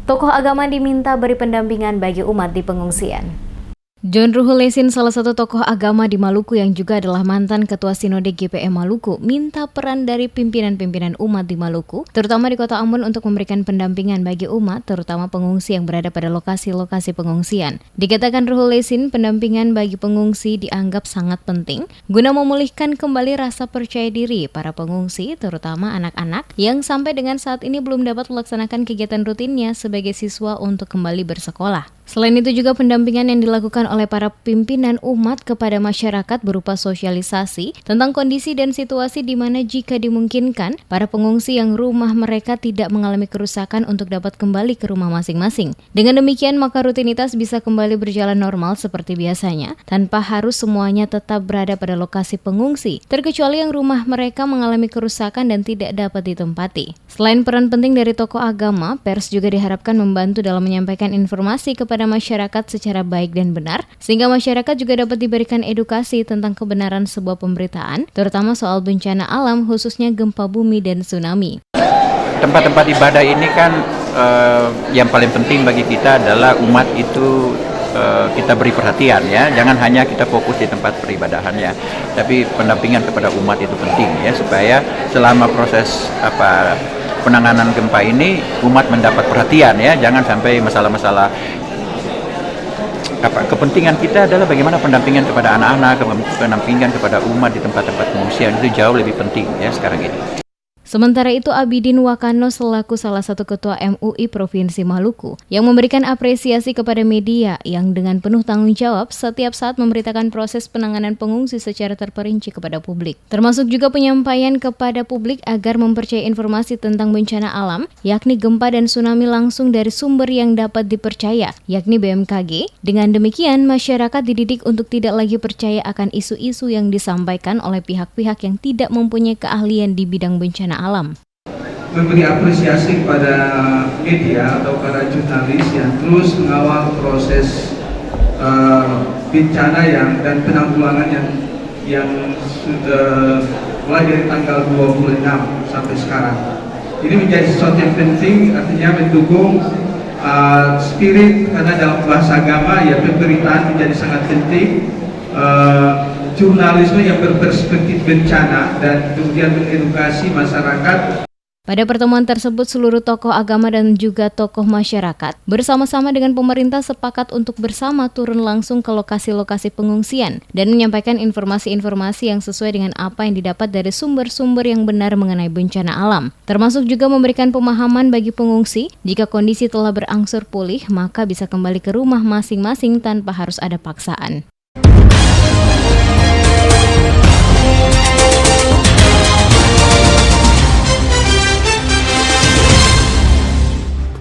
Tokoh agama diminta beri pendampingan bagi umat di pengungsian. John Ruhul Yassin, salah satu tokoh agama di Maluku yang juga adalah mantan Ketua Sinode GPM Maluku, minta peran dari pimpinan-pimpinan umat di Maluku, terutama di Kota Ambon untuk memberikan pendampingan bagi umat, terutama pengungsi yang berada pada lokasi-lokasi pengungsian. Dikatakan Ruhul Yassin, pendampingan bagi pengungsi dianggap sangat penting, guna memulihkan kembali rasa percaya diri para pengungsi, terutama anak-anak, yang sampai dengan saat ini belum dapat melaksanakan kegiatan rutinnya sebagai siswa untuk kembali bersekolah. Selain itu juga pendampingan yang dilakukan oleh para pimpinan umat kepada masyarakat berupa sosialisasi tentang kondisi dan situasi di mana jika dimungkinkan para pengungsi yang rumah mereka tidak mengalami kerusakan untuk dapat kembali ke rumah masing-masing. Dengan demikian maka rutinitas bisa kembali berjalan normal seperti biasanya tanpa harus semuanya tetap berada pada lokasi pengungsi, terkecuali yang rumah mereka mengalami kerusakan dan tidak dapat ditempati. Selain peran penting dari tokoh agama, pers juga diharapkan membantu dalam menyampaikan informasi kepada masyarakat secara baik dan benar, sehingga masyarakat juga dapat diberikan edukasi tentang kebenaran sebuah pemberitaan, terutama soal bencana alam khususnya gempa bumi dan tsunami. Tempat-tempat ibadah ini kan yang paling penting bagi kita adalah umat itu kita beri perhatian ya, jangan hanya kita fokus di tempat peribadahannya, tapi pendampingan kepada umat itu penting ya, supaya selama proses penanganan gempa ini umat mendapat perhatian ya, jangan sampai masalah-masalah kepentingan kita adalah bagaimana pendampingan kepada anak-anak, pendampingan kepada umat di tempat-tempat pengungsian itu jauh lebih penting ya sekarang ini. Sementara itu Abidin Wakano selaku salah satu ketua MUI Provinsi Maluku yang memberikan apresiasi kepada media yang dengan penuh tanggung jawab setiap saat memberitakan proses penanganan pengungsi secara terperinci kepada publik. Termasuk juga penyampaian kepada publik agar mempercayai informasi tentang bencana alam, yakni gempa dan tsunami langsung dari sumber yang dapat dipercaya, yakni BMKG. Dengan demikian masyarakat dididik untuk tidak lagi percaya akan isu-isu yang disampaikan oleh pihak-pihak yang tidak mempunyai keahlian di bidang bencana alam. Memberi apresiasi kepada media atau para jurnalis yang terus mengawal proses bencana dan penanggulangan yang sudah mulai dari tanggal 26 sampai sekarang. Ini menjadi sesuatu yang penting, artinya mendukung spirit, karena dalam bahasa agama ya pemberitaan menjadi sangat penting. Jurnalisme yang berperspektif bencana dan kemudian mengedukasi masyarakat. Pada pertemuan tersebut, seluruh tokoh agama dan juga tokoh masyarakat bersama-sama dengan pemerintah sepakat untuk bersama turun langsung ke lokasi-lokasi pengungsian dan menyampaikan informasi-informasi yang sesuai dengan apa yang didapat dari sumber-sumber yang benar mengenai bencana alam. Termasuk juga memberikan pemahaman bagi pengungsi, jika kondisi telah berangsur pulih, maka bisa kembali ke rumah masing-masing tanpa harus ada paksaan.